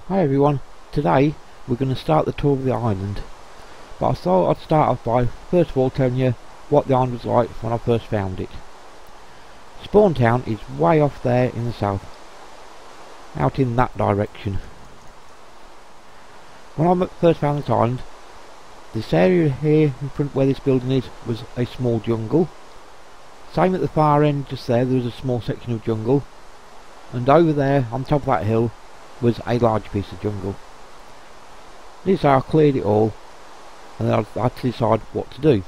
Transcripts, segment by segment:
Hi everyone, today we're going to start the tour of the island, but I thought I'd start off by first of all telling you what the island was like when I first found it. Spawn Town is way off there in the south, out in that direction. When I first found this island, this area here in front where this building is was a small jungle. Same at the far end just there was a small section of jungle, and over there on top of that hill was a large piece of jungle. This I cleared it all, and then I had to decide what to do.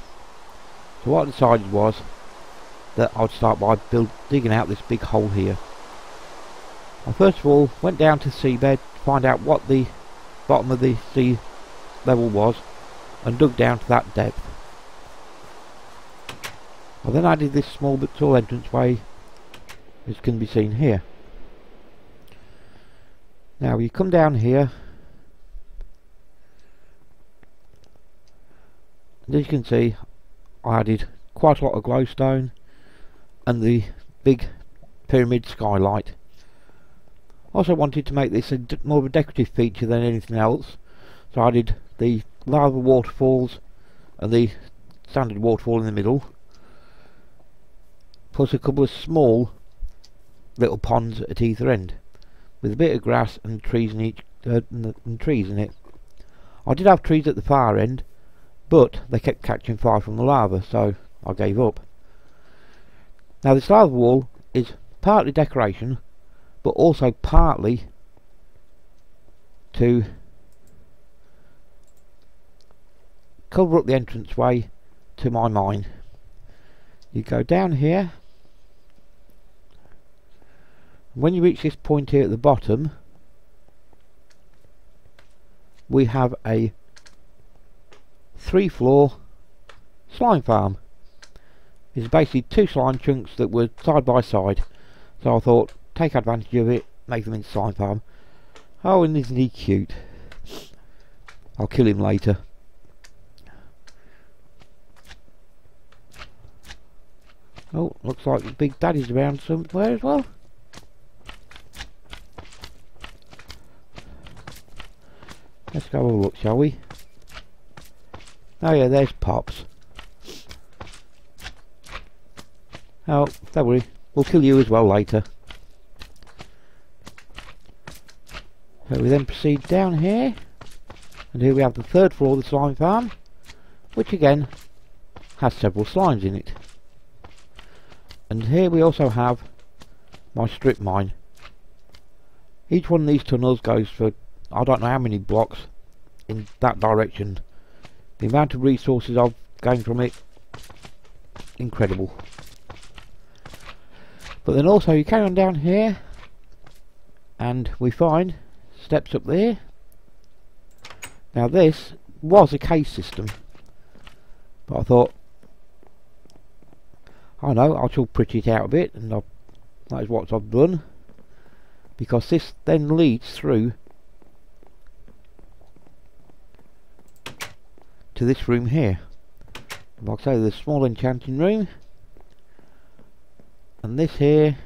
So what I decided was that I would start by digging out this big hole here. I first of all went down to the seabed to find out what the bottom of the sea level was, and dug down to that depth. I then added this small but tall entranceway, as can be seen here. Now you come down here, and as you can see I added quite a lot of glowstone and the big pyramid skylight. Also wanted to make this more of a decorative feature than anything else, so I added the lava waterfalls and the standard waterfall in the middle, plus a couple of small little ponds at either end, with a bit of grass and trees in each and trees in it. I did have trees at the far end, but they kept catching fire from the lava, so I gave up. Now this lava wall is partly decoration, but also partly to cover up the entranceway to my mine. You go down here. When you reach this point here at the bottom, we have a 3-floor slime farm. It's basically 2 slime chunks that were side by side, so I thought take advantage of it, make them into slime farm. Oh, and isn't he cute? I'll kill him later. Oh, looks like the Big Daddy's around somewhere as well. Let's go have a look, shall we? Oh yeah, there's Pops. Oh, don't worry, we'll kill you as well later. So we then proceed down here, and here we have the 3rd floor of the slime farm, which again has several slimes in it. And here we also have my strip mine. Each one of these tunnels goes for I don't know how many blocks in that direction. The amount of resources I've gained from it, incredible. But then also you carry on down here and we find steps up there. Now this was a cave system, but I thought, I know, I shall pretty it out a bit, and that is what I've done, because this then leads through to this room here. Like I say, there's a small enchanting room, and this here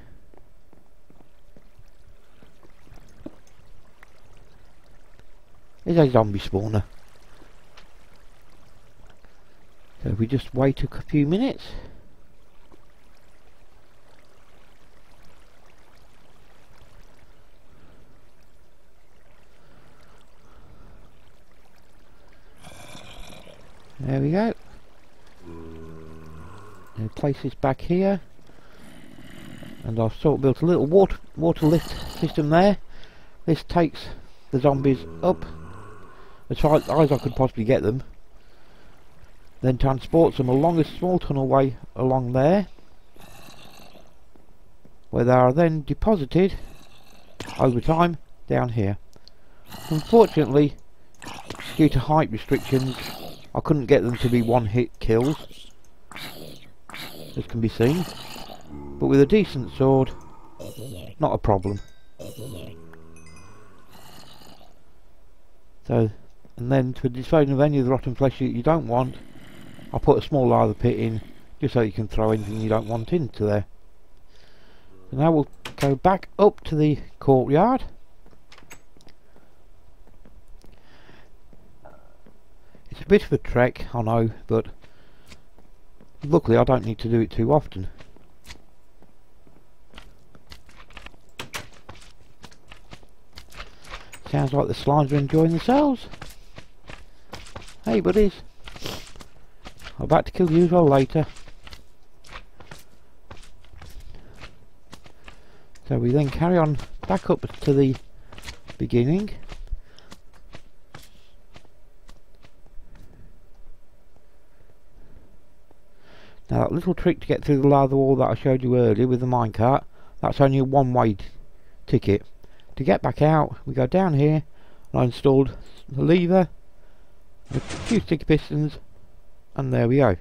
is a zombie spawner. So if we just wait a few minutes. There we go. And place this back here, and I've sort of built a little water lift system there. This takes the zombies up as far as I could possibly get them, then transports them along a small tunnelway along there, where they are then deposited over time down here. Unfortunately, due to height restrictions, I couldn't get them to be one-hit kills, as can be seen, but with a decent sword, not a problem. So, and then to dispose of any of the rotten flesh that you don't want, I put a small lava pit in, just so you can throw anything you don't want into there. So now we'll go back up to the courtyard, It's a bit of a trek, I know, but luckily I don't need to do it too often. Sounds like the slimes are enjoying themselves. Hey buddies, I'm about to kill you as well later. So we then carry on back up to the beginning. Now that little trick to get through the lather wall that I showed you earlier with the minecart, that's only a one-way ticket. To get back out, we go down here, and I installed the lever, a few sticky pistons, and there we go.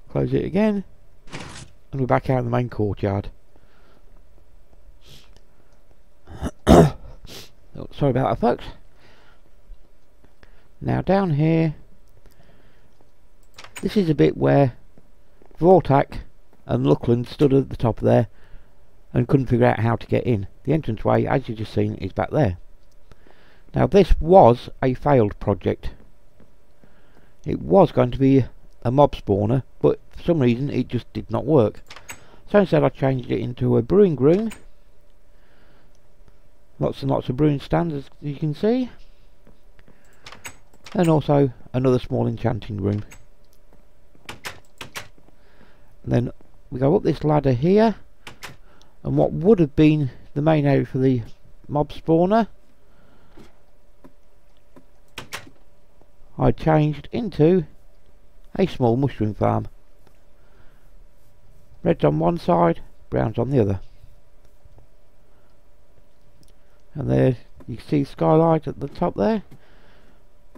Close it again, and we're back out in the main courtyard. Oh, sorry about that, folks. Now down here, this is a bit where Vortak and Luckland stood at the top there and couldn't figure out how to get in. The entranceway, as you've just seen, is back there. Now this was a failed project. It was going to be a mob spawner, but for some reason it just did not work. So instead I changed it into a brewing room. Lots and lots of brewing stands, as you can see. And also another small enchanting room. And then we go up this ladder here, and what would have been the main area for the mob spawner, I changed into a small mushroom farm. Red's on one side, brown's on the other. And there you can see skylight at the top there.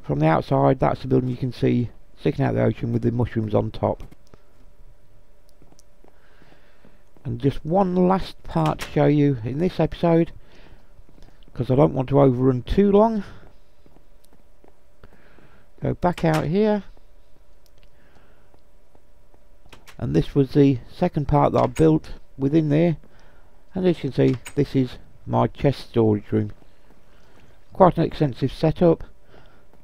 From the outside, that's the building you can see sticking out of the ocean with the mushrooms on top. And just one last part to show you in this episode, because I don't want to overrun too long. Go back out here, and this was the second part that I built within there, and as you can see, this is my chest storage room. Quite an extensive setup,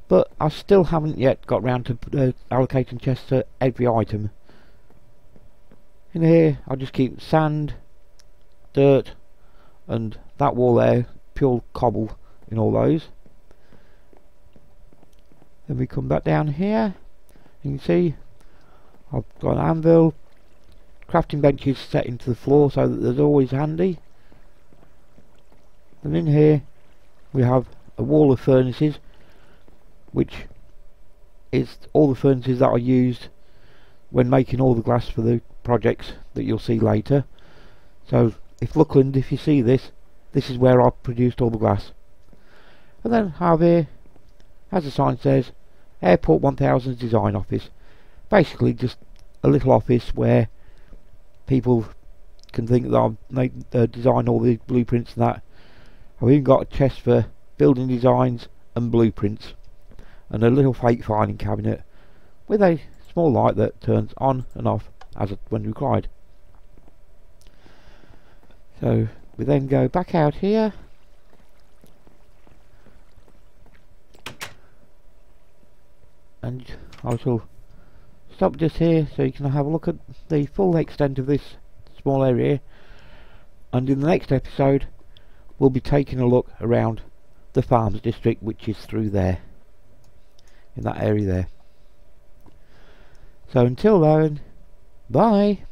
but I still haven't yet got round to allocating chests to every item. In here I'll just keep sand, dirt, and that wall there, pure cobble in all those. Then we come back down here, you can see I've got an anvil, crafting benches set into the floor so that there's always handy. And in here we have a wall of furnaces, which is all the furnaces that I used when making all the glass for the projects that you'll see later. So if Luckland, if you see this, this is where I produced all the glass. And then have here, as the sign says, Airport 1000's design office. Basically just a little office where people can think that I've designed all the blueprints and that. I've even got a chest for building designs and blueprints, and a little fake filing cabinet with a small light that turns on and off as when required. So we then go back out here, and I shall stop just here so you can have a look at the full extent of this small area, and in the next episode we'll be taking a look around the farms district, which is through there, in that area there. So until then, bye.